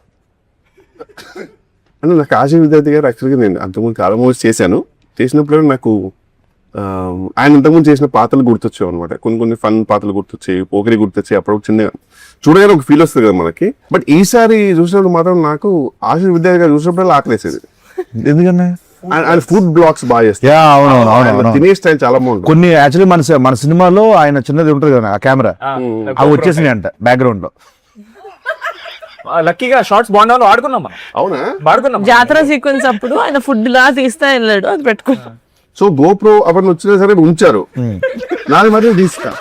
అంటే నాకు ఆశీష్ విద్యార్థి గారు యాక్చువల్గా నేను అంతకుముందు చాలా మూవీస్ చేశాను. చేసినప్పుడు నాకు ఆయన ఇంతకుముందు చేసిన పాత్రలు గుర్తొచ్చావు అనమాట. కొన్ని ఫన్ పాత్రలు గుర్తొచ్చాయి, పోకరి గుర్తొచ్చాయి. అప్పుడు చిన్న చూడగానే ఒక ఫీల్ వస్తుంది కదా మనకి. బట్ ఈసారి చూసినప్పుడు మాత్రం నాకు ఆశీష్ విద్యార్థి గారు చూసినప్పుడు ఆకలేసేది. ఎందుకన్నా ఆయన ఫుడ్ బ్లాగ్స్ బాగా చేస్తారు, తినే స్టైల్ చాలా బాగుంటుంది. కొన్ని యాక్చువల్లీ మన సినిమాలో ఆయన చిన్నది ఉంటుంది కదా ఆ కెమెరా, అవి వచ్చేసినాయి అంట బ్యాక్గ్రౌండ్ లో. లక్కీగా షార్ట్స్ బాగుండాలో ఆడుకున్నాం మనం. అవునా వాడుకున్నాం. జాతర సీక్వెన్స్ అప్పుడు ఆయన ఫుడ్ లా తీస్తా వెళ్ళాడు, అది పెట్టుకున్నాం. సో గోప్రో అవన్నీ వచ్చినా సరే ఉంచారు, నాది మరి తీసుకా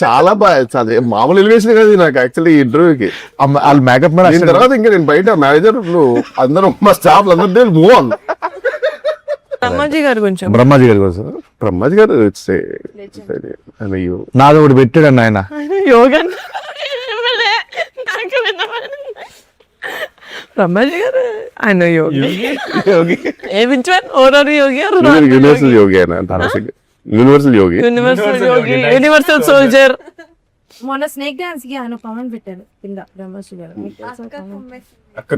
చాలా బాగా మామూలు ఎలివేషన్ కదా నాకు యాక్చువల్లీ ఈ ఇంటర్వ్యూకి. వాళ్ళు మేకప్ తర్వాత ఇంకా నేను బయట మేనేజర్ అందరూ మా స్టాఫ్ అందరూ మూవ్ ఆన్. బ్రహ్మాజీ గారు కొంచెం బ్రహ్మాజీ గారి కోసం బ్రహ్మాజీ గారు నాది ఒకటి పెట్టాడు అన్న ఆయన యోగా. బ్రహ్మాజీ గారు ఆయన యోగి. A which one ఓరర్ Yogi universal యోగి ఆయన యూనివర్సల్ యోగి యూనివర్సల్ యోగి యూనివర్సల్ సోల్జర్. మొన్న స్నేక్ డాన్స్ కి ఆయన కామెంట్ పెట్టారు కింద బ్రహ్మశ్రీ గారు.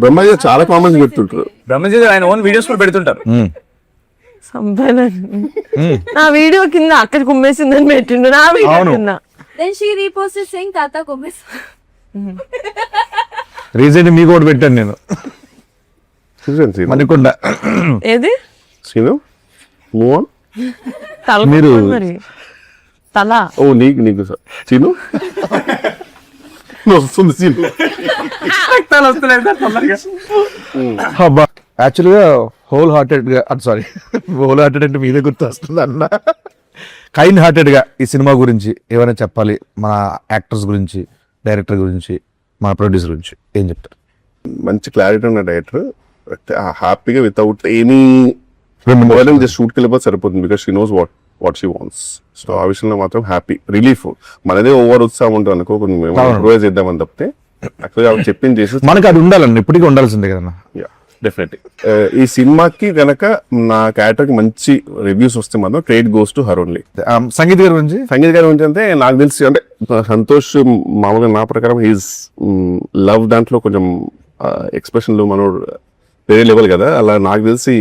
బ్రహ్మాజీ గారు చాలా కామెంట్స్ పెడుతుంటారు. బ్రహ్మజీ ఆయన ఓన్ వీడియోస్ కూడా పెడుతుంటారు. నా వీడియో కింద అక్కడ కుమ్మేసిందని పెట్టిండు, నా వీడియో కింద. Then she reposted saying తాత కుమ్మేసి. రీసెంట్ మీకు ఒకటి పెట్టాను నేను మణికొండ. ఏది సీను మూవ్ ఆన్. తల మీరు మరి తల ఓ నీకు సీను వస్తుంది సీను. యాక్చువల్ గా హోల్ హార్టెడ్ గా హోల్ హార్టెడ్ అంటే మీదే గుర్తు వస్తుంది అన్న. కైండ్ హార్టెడ్ గా ఈ సినిమా గురించి ఏమైనా చెప్పాలి, మన యాక్టర్స్ గురించి, డైరెక్టర్ గురించి, మన ప్రొడ్యూసర్ గురించి ఏం చెప్తారు? మంచి క్లారిటీ ఉన్న డైరెక్టర్, హ్యాపీగా వితౌట్ ఎనీ జస్ట్ షూట్కి వెళ్ళిపోతే సరిపోతుంది. Because she knows what she wants. So ఆ విషయంలో మాత్రం హ్యాపీ, రిలీఫ్. మనదే ఓవర్ ఉత్సాహం ఉంటుంది అనుకో, ఇంప్రూవైజ్ చేద్దామని తప్పితే యాక్చువల్గా ఆవిడ చెప్పింది చేసి మనకి అది ఉండాలండి, ఇప్పటికీ ఉండాల్సిందే కదన్నా. డెఫినెట్లీ ఈ సినిమాకి గనక నా క్యారెక్టర్ కి మంచి రివ్యూస్ వస్తే మాత్రం credit goes to her only. Sangeet గారి గురించి అంటే నాకు తెలిసి అంటే సంతోష్ మామూలుగా నా ప్రకారం హీస్ లవ్ దాంట్లో కొంచెం ఎక్స్ప్రెషన్లు మనోడు వేరే లెవెల్ కదా. అలా నాకు తెలిసి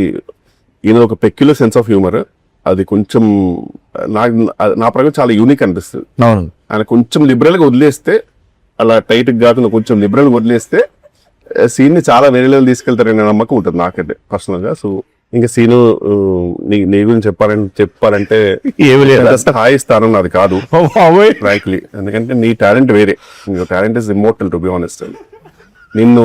ఈయన ఒక పెక్యులర్ సెన్స్ ఆఫ్ హ్యూమర్, అది కొంచెం నా ప్రకారం చాలా యూనిక్ అనిపిస్తుంది. ఆయన కొంచెం లిబరల్ గా వదిలేస్తే, అలా టైట్ కాకుండా కొంచెం లిబరల్ గా వదిలేస్తే సీన్ ని చాలా వేరే లెవెల్ తీసుకెళ్తారనే నమ్మకం ఉంటుంది నాకైతే పర్సనల్ గా. సో ఇంకా సీను నీ గురించి చెప్పాలంటే హాయి స్థానం నాది కాదు ఫ్రాంక్లీ, ఎందుకంటే నీ టాలెంట్ వేరే. Talent is immortal to be honest. నిన్ను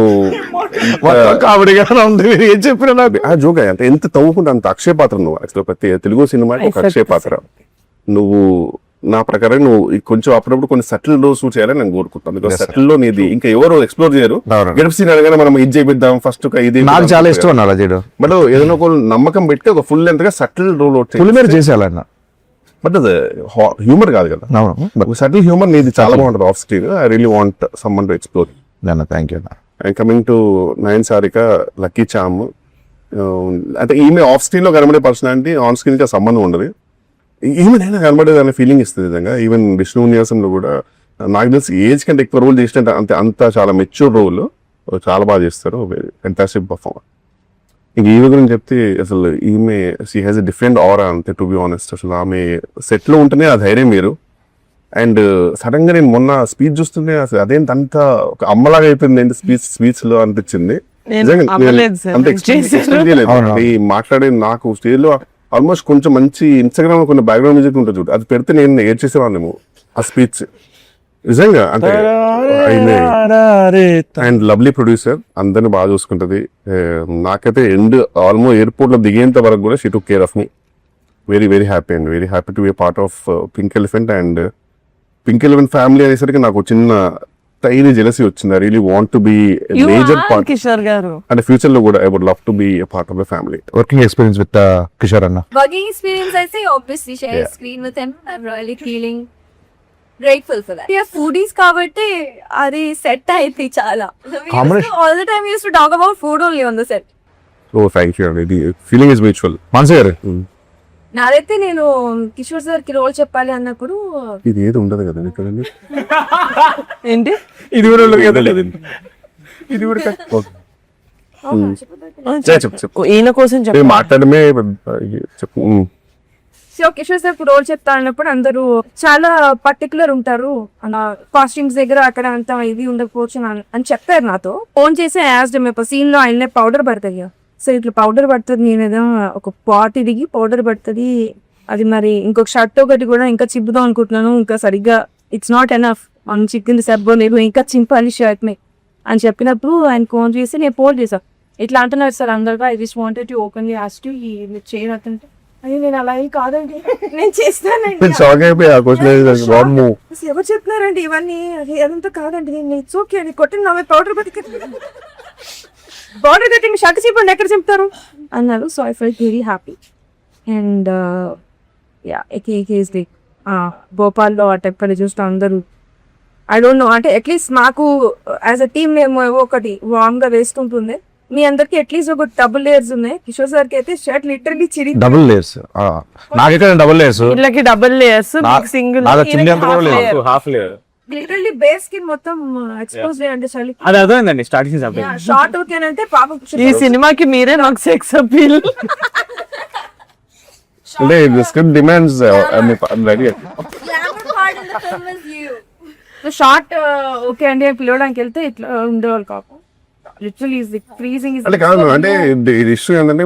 ఏం చెప్పినా నాకు జోక్ అంటే ఎంత తవ్వుకుంటే అంత అక్షయ పాత్ర నువ్వు. యాక్చువల్ ప్రతి తెలుగు సినిమాకి ఒక అక్షయ పాత్ర నువ్వు. నా ప్రకారం నువ్వు కొంచెం అప్పుడప్పుడు కొన్ని సటిల్ లో షూట్ చేయాలని నేను కోరుకుంటాను. బికాస్ సటిల్ లో నీది ఇంకా ఎవరు ఎక్స్ప్లోర్ చేయరు. గెటప్ సీన్ అనగానే మనం ఇది చేపిద్దాం ఫస్ట్ ఇది నాకు చాలా ఇష్టం అలా చేయడం. బట్ ఏదైనా ఒక నమ్మకం పెట్టి ఒక ఫుల్ లెంత్ గా సటిల్ రోల్ చేసేయాలన్న. బట్ అది హ్యూమర్ కాదు కదా, సటిల్ హ్యూమర్ నీది చాలా బాగుంటుంది off screen. I really want someone to explore. Thank you. And coming to Nayan Sarika, lucky charm, అంటే ఈమె ఆఫ్ స్క్రీన్ లో కనబడే పర్సనాలిటీ ఆన్ స్క్రీన్ కి సంబంధం ఉండదు. ఈమెనైనా కనబడేది అనే ఫీలింగ్ ఇస్తుంది నిజంగా. ఈవెన్ విష్ణు నివాసంలో కూడా నాకు తెలిసి ఏజ్ కంటే ఎక్కువ రోల్ చేసినట్టు అంత చాలా మెచ్యూర్ రోల్, చాలా బాగా చేస్తారు, ఫెంటాస్టిక్ పర్ఫార్మర్. ఇంక ఈమె గురించి చెప్తే అసలు ఈమె షీ హ్యాస్ ఎ డిఫరెంట్ ఆరా అంతే, టు బి ఆనెస్ట్. అసలు ఆమె సెట్ లో ఉంటేనే ఆ ధైర్యం మీరు. అండ్ సడన్ గా నేను మొన్న స్పీచ్ చూస్తుంటే అసలు అదేంటి అంత ఒక అమ్మలాగా అయిపోయింది ఏంటి స్పీచ్ లో అనిపించింది. ఈ మాట్లాడే నాకు స్టేజ్ లో ఆల్మోస్ట్ కొంచెం మంచి ఇన్స్టాగ్రామ్ లో కొన్ని బ్యాక్గ్రౌండ్ మ్యూజిక్ ఉంటుంది చూడు, అది పెడితే నేను ఏడ్చేసేవాడిని ఆ స్పీచ్ నిజంగా. అంటే అండ్ లవ్లీ ప్రొడ్యూసర్, అందరిని బాగా చూసుకుంటది. నాకైతే ఆల్మోస్ట్ ఎయిర్పోర్ట్ లో దిగేంత వరకు కూడా she took care of me. Very very happy and very happy to be part of pink elephant. And pink elephant family అనేసరికి నాకు చిన్న టైనీ జెలసీ వచ్చింది. I really want to be major part Kishore garu. అంటే future లో కూడా I would love to be a part of the family. Working experience with Kishore అన్న. Working experience, I say obviously share screen with him. I'm really feeling grateful for that. Yeah, foodies kabatti adi set ayithi chala. All the time we used to talk about food only on the set. Oh thank you అండి, feeling is mutual. Manasa garu, నాదైతే నేను Kishore sir కి role చెప్పాలి అన్నప్పుడు ఇది ఏది ఉండదు కదా ఇక్కడ. ఏంటి ఇది కూడా ఉండదు కదా, ఇది కూడా చెప్పు ఈయన కోసం చెప్ప మాట్లాడమే చెప్పు. సో కిషోర్ సార్ రోల్ చెప్తా అన్నప్పుడు అందరూ చాలా పర్టికులర్ ఉంటారు, కాస్ట్యూమ్స్ దగ్గర అక్కడ అంత ఇది ఉండకపోవచ్చు అని చెప్పారు నాతో. ఫోన్ చేసి యాజ్ ఒక సీన్ లో ఆయన పౌడర్ పడుతుంది, సో ఇట్లా పౌడర్ పడుతుంది, నేను ఏదో ఒక పాట్ దిగి పౌడర్ పడుతుంది, అది మరి ఇంకొక షర్ట్ ఒకటి కూడా ఇంకా చిప్పుదాం అనుకుంటున్నాను, ఇంకా సరిగ్గా ఇట్స్ నాట్ ఎనఫ్ అని చిక్కింది సబ్బో, నేను ఇంకా చింపాలి షర్ట్ మే అని చెప్పినప్పుడు ఆయన ఫోన్ చేసి నేను ఫోన్ చేశాను. ఇట్లా అంటున్నారు సార్ అందరుగా, I just wanted to openly ask you చేయనట్టుంటే అయ్యో నేను అలా ఏం కాదండి, నేను చేస్తానండి. ఎవరు చెప్తున్నారండి ఇవన్నీ, అది అదంతా కాదండి, నేను ఇట్స్ ఓకే అని కొట్టిన నా పౌడర్ పౌడర్ కట్టింగ్ షర్ట్ చెప్పండి ఎక్కడ చెప్తారు అన్నారు. So I felt very happy. And yeah like భోపాల్లో ఆ టెంపర్ చూస్తే అందరూ ఐ డోంట్ నో, అంటే అట్లీస్ట్ మాకు యాజ్ అ టీమ్ మేము ఒకటి వార్మ్ గా వేస్తుంటుంది, మీ అందరికి అట్లీస్ట్ ఒక డబుల్ లేయర్స్ ఉన్నాయి. కిషోర్ సార్ కి అయితే షర్ట్ లిటరలీ చిరి డబుల్ లేయర్స్, నాకెక్కడ డబుల్ లేయర్స్, వీళ్ళకి double layers, single half layer literally base కి మొత్తం ఎక్స్పోజ్ అంటే చలి. అది అర్థమైందండి స్టార్టింగ్ షార్ట్ ఓకే అంటే పాపం ఈ సినిమాకి మీరే నాకు సెక్స్ అపీల్. అంటే the script demands I'm ready. Glamour part in the film is you. Short okay అండి అని పిలవడానికి వెళ్తే ఇట్లా ఉండేవాళ్ళు కాపు. లిటరలీ ఇస్ ఫ్రీజింగ్ ఇస్ అంటే కాదు, అంటే ఇష్యూ ఏంటంటే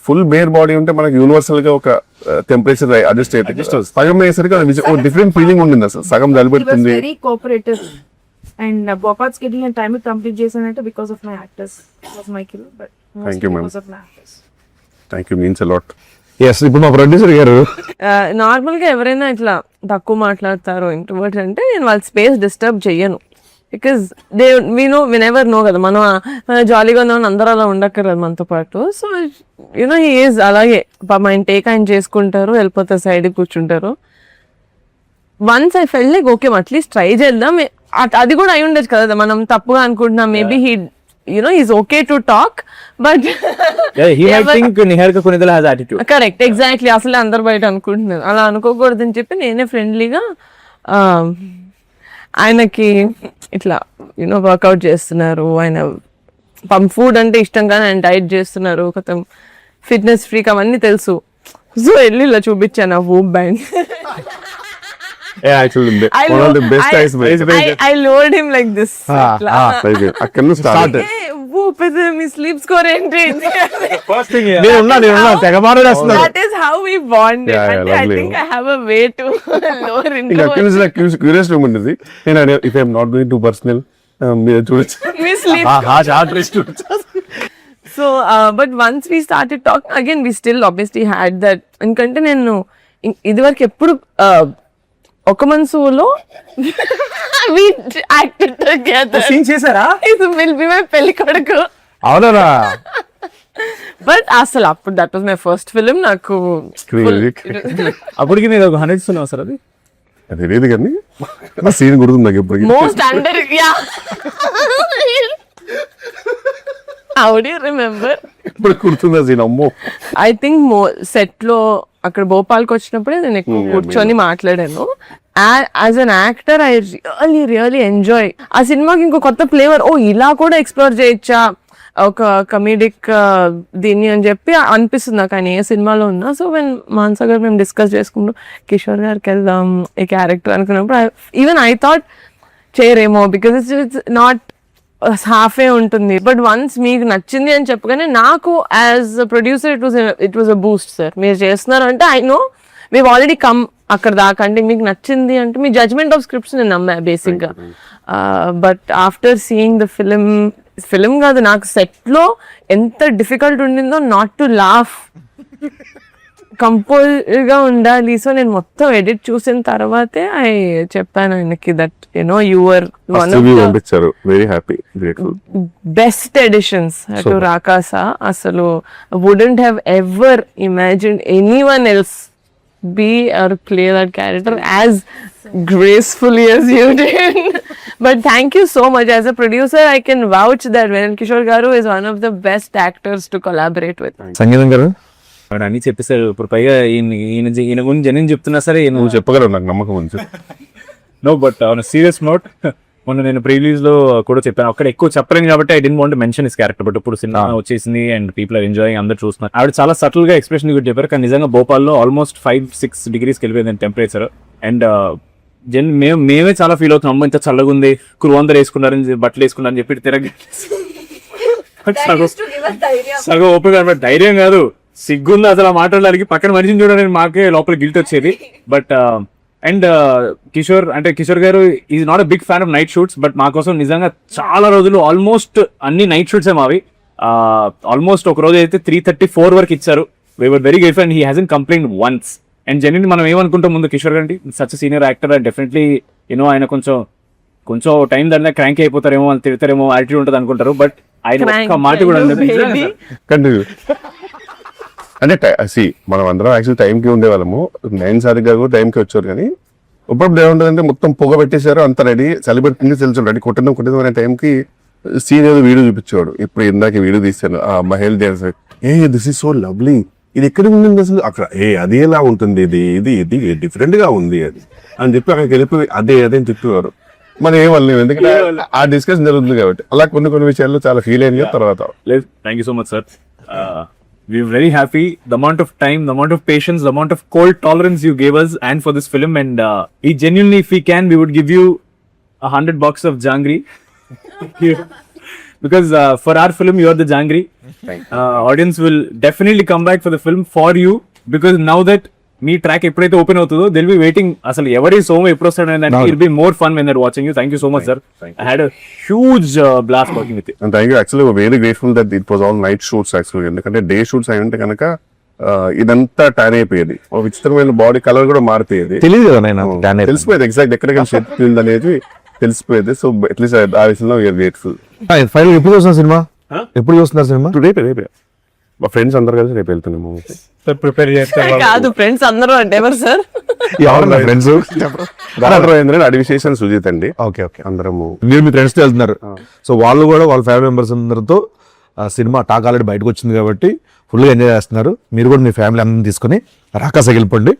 ఫుల్ బేర్ బాడీ ఉంటే మనకి యూనివర్సల్ గా ఒక టెంపరేచర్ అడ్జస్ట్ అవుతుంది. సగం అయ్యేసరికి డిఫరెంట్ ఫీలింగ్ ఉంటుంది, అసలు సగం జలిపెడుతుంది. Very cooperative and Bhopal schedule నేను టైం కంప్లీట్ చేశానంటే because of my actors, my kill, but Thank you, ma'am. Because of my actors. Thank you, means a lot. Yes. ఇప్పుడు మా ప్రొడ్యూసర్ గారు నార్మల్ గా ఎవరైనా ఇట్లా తక్కువ మాట్లాడతారో ఇంట్రోవర్ట్ అంటే నేను వాళ్ళ స్పేస్ డిస్టర్బ్ చెయ్యను, బికాస్ వినెవర్ నో కదా, మనం జాలీగా ఉన్నామని అందరూ అలా ఉండక్కర్లేదు మనతో పాటు. సో యూనో హీ ఈజ్ అలాగే ఆయన టేక్ ఆయన చేసుకుంటారు, వెళ్ళిపోతారు, సైడ్ కూర్చుంటారు. Once I felt like okay at least try చేద్దాం, అది కూడా అయి ఉండొచ్చు కదా, మనం తప్పుగా అనుకుంటున్నాం, maybe he he's okay to talk, but he might think Niharika Kunidala has attitude. Correct, exactly. అసలు అందరు బయట అనుకుంటున్నారు, అలా అనుకోకూడదని చెప్పి నేనే ఫ్రెండ్లీగా ఆయనకి ఇట్లా వర్కౌట్ చేస్తున్నారు, ఆయన ఫుడ్ అంటే ఇష్టం కానీ ఆయన డైట్ చేస్తున్నారు, కొత్త ఫిట్నెస్ ఫ్రీక్ అవన్నీ తెలుసు. సో వెళ్ళి ఇలా చూపించాను ఆ VOOC band. Yeah, actually, one of the best guys. I lowered him like this. అక్కడ నుంచి start. Whoop is me sleep score ఏంటి? First thing, నేను తెగ మాట్లాడేస్తున్నాను. That is how we bonded. Yeah, And I lovely. think I have a way to lower into ఇంకా అక్కడ నుంచి నాకు curious ఉంటుంది. నేను if I'm not going too personal, మీరు చూడొచ్చు. me sleep. So, but once we started talking again, we still obviously had that. ఎందుకంటే నేను ఇదివరకు ఎప్పుడు ఒక మనసులో we acted together. సీన్ చేశారా? It will be my పెళ్లి కొడుకు. అవునా? బట్ అసలు అప్పుడు that was my first film. నాకు అప్పటికి నేను ఒక 100 ఉన్నావు సార్, అది తెలియదు కానీ సీన్ గుర్తుంది నాకు ఎప్పటికీ. Most under how do you remember? ఇప్పుడు గుర్తుందా సీన్? అమ్మో, ఐ థింక్ సెట్ లో అక్కడ భోపాల్కి వచ్చినప్పుడే నేను ఎక్కువ కూర్చొని మాట్లాడాను. As an actor I really enjoy ఆ సినిమాకి ఇంకో కొత్త ఫ్లేవర్, ఓ ఇలా కూడా ఎక్స్ప్లోర్ చేయొచ్చా ఒక కమీడిక్ దీన్ని అని చెప్పి అనిపిస్తుంది నాకు ఆయన ఏ సినిమాలో ఉన్నా. సో వెన్ మానస గారు మేము డిస్కస్ చేసుకుంటూ కిషోర్ గారికి వెళ్దాం ఈ క్యారెక్టర్ అనుకున్నప్పుడు ఈవెన్ ఐ థాట్ చేయరేమో బికాజ్ ఇట్స్ నాట్ హాఫే ఉంటుంది. బట్ వన్స్ మీకు నచ్చింది అని చెప్పగానే నాకు as a producer it was a boost. Sir మీరు చేస్తున్నారు అంటే I know we've already come అక్కడ దాకా, అంటే మీకు నచ్చింది అంటే మీ జడ్జ్మెంట్ ఆఫ్ స్క్రిప్ట్స్ నేను నమ్మా బేసిక్గా. But after seeing the film కాదు నాకు సెట్లో ఎంత డిఫికల్ట్ ఉండిందో నాట్ టు లాఫ్, కంపోజ్గా ఉండాలి. సో నేను మొత్తం ఎడిట్ చూసిన తర్వాతే చెప్పాను ఆయనకి that you know your one of పంపించారు, very happy, grateful. Best editions to రాకాసా. అసలు wouldn't have ever imagined anyone else be or play that character as gracefully as you did. But thank you so much. As a producer, I can vouch that Venan Kishore Garu is one of the best actors to collaborate with. సంగీతం గారు వాడు అన్ని చెప్పేశారు. ఇప్పుడు పైగా ఈయన గురించి జనం చెప్తున్నా సరే నువ్వు చెప్పగలవు, నాకు నమ్మకం ఉంది. No but on serious note మొన్న నేను ప్రీలీజ్ లో కూడా చెప్పాను, అక్కడ ఎక్కువ చెప్పలేను కాబట్టి I don't want mention his character. But ఇప్పుడు సినిమా వచ్చేసింది అండ్ పీపుల్ ఆర్ ఎంజాయింగ్, అందరూ చూస్తున్నారు. ఆవిడ చాలా సటిల్ గా ఎక్స్ప్రెషన్ కూడా చెప్పారు. కానీ నిజంగా భోపాల్లో ఆల్మోస్ట్ 5-6 degrees వెళ్ళిపోయింది టెంపరేచర్. అండ్ మేమే చాలా ఫీల్ అవుతున్నాం, అమ్మ ఇంత చల్లగా ఉంది, కురువందరు వేసుకున్నారని బట్టలు వేసుకున్నారని చెప్పి తిరగ సగం ఓపెన్ అనమాట. ధైర్యం కాదు, సిగ్గుంది అసలు మాట్లాడడానికి. పక్కన మనిషిని చూడడానికి మాకే లోపల గిల్ట్ వచ్చేది. But and Kishore garu is not a big fan of night shoots. But మా కోసం నిజంగా చాలా రోజులు ఆల్మోస్ట్ అన్ని నైట్ షూట్స్ మావి. ఆల్మోస్ట్ ఒక రోజు అయితే 3:34 వరకు ఇచ్చారు. We were very grateful and he హాజన్ complaint once. And genuine మనం ఏమనుకుంటాం ముందు కిషోర్ గారి such senior actor definitely you know ఆయన కొంచెం టైం దాంట్లో క్రాంక్ అయిపోతారేమో, వాళ్ళు తిడతారేమో, యాటిట్యూడ్ ఉంటుంది అనుకుంటారు. బట్ ఆయన ఒక్క మాట కూడా కంటిన్యూ అంటే మనం అందరం యాక్చువల్ టైంకి ఉండేవాళ్ళము. 9 సార్లు కూడా టైంకి వచ్చారు. కానీ ఇప్పుడు ఏముంటుందంటే మొత్తం పొగ పెట్టేశారు, అంత రెడీ, సెలబ్రిటీ తెలుసు రెడీ, కొట్టడం అనే టైంకి సీన్ ఏదో వీడియో చూపించేవాడు. ఇప్పుడు ఇందాక వీడియో తీశాను, ఆ మహేల్ dance, this is so lovely, ఇది ఎక్కడ ఉండింది అసలు, అక్కడ అది ఎలా ఉంటుంది, ఇది డిఫరెంట్ గా ఉంది అది అని చెప్పి అక్కడికి వెళ్ళిపోయి అదే అని చెప్పేవారు. మనం ఏమన్నా ఎందుకంటే ఆ డిస్కషన్ జరుగుతుంది కాబట్టి అలా కొన్ని విషయాల్లో చాలా ఫీల్ అయింది. తర్వాత thank you so much sir. We're very happy. The amount of time, the amount of patience, the amount of cold tolerance you gave us and for this film. And we genuinely, if we can, we would give you $100 of jangri. Because for our film, you are the jangri. Audience will definitely come back for the film for you. Because now that me track ఎప్పుడైతే open అవుతుందో Dil be waiting అసలు ఎవరి సోమ ఎప్పుడు వస్తాడు అని. It be more fun when they're watching you. Thank you so much sir. I had a huge blast working with you. And thank you. Actually very grateful that it was all night shoots actually. ఎందుకంటే day shoots అయి ఉంటే కనుక ఇదంతా tan అయిపోయేది, విచిత్రమైన body colour కూడా మారిపోయేది. తెలియదు కదా, తెలిసిపోయేది ఎగ్జాక్ట్ ఎక్కడ షేప్ అనేది తెలిసిపోయేది. సో అట్లీస్ట్ ఆ విషయంలో వీఆర్ గ్రేట్ఫుల్. ఫైనల్ ఎప్పుడు చూస్తున్నారు సినిమా? ఎప్పుడు చూస్తున్నారు సినిమా? రేపే మా ఫ్రెండ్స్ అందరు కలిసి రేపు వెళ్తున్నాము. ప్రిపేర్ చేస్తారు కాదు ఫ్రెండ్స్ అందరూ అంటే ఎవరు సార్? ఫ్రెండ్స్ అడివిశేషన్ సుజిత్ అండి. ఓకే అందరము మీరు మీ ఫ్రెండ్స్ తో వెళ్తున్నారు. సో వాళ్ళు కూడా వాళ్ళ ఫ్యామిలీ మెంబర్స్ అందరితో సినిమా టాక్ ఆల్రెడీ బయటకు వచ్చింది కాబట్టి ఫుల్ గా ఎంజాయ్ చేస్తున్నారు. మీరు కూడా మీ ఫ్యామిలీ అందరిని తీసుకుని రాకాసకి వెళ్ళిపోండి.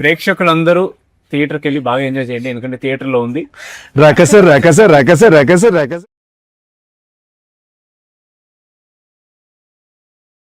ప్రేక్షకులందరూ థియేటర్కి వెళ్ళి బాగా ఎంజాయ్ చేయండి, ఎందుకంటే థియేటర్ లో ఉంది రాకాస.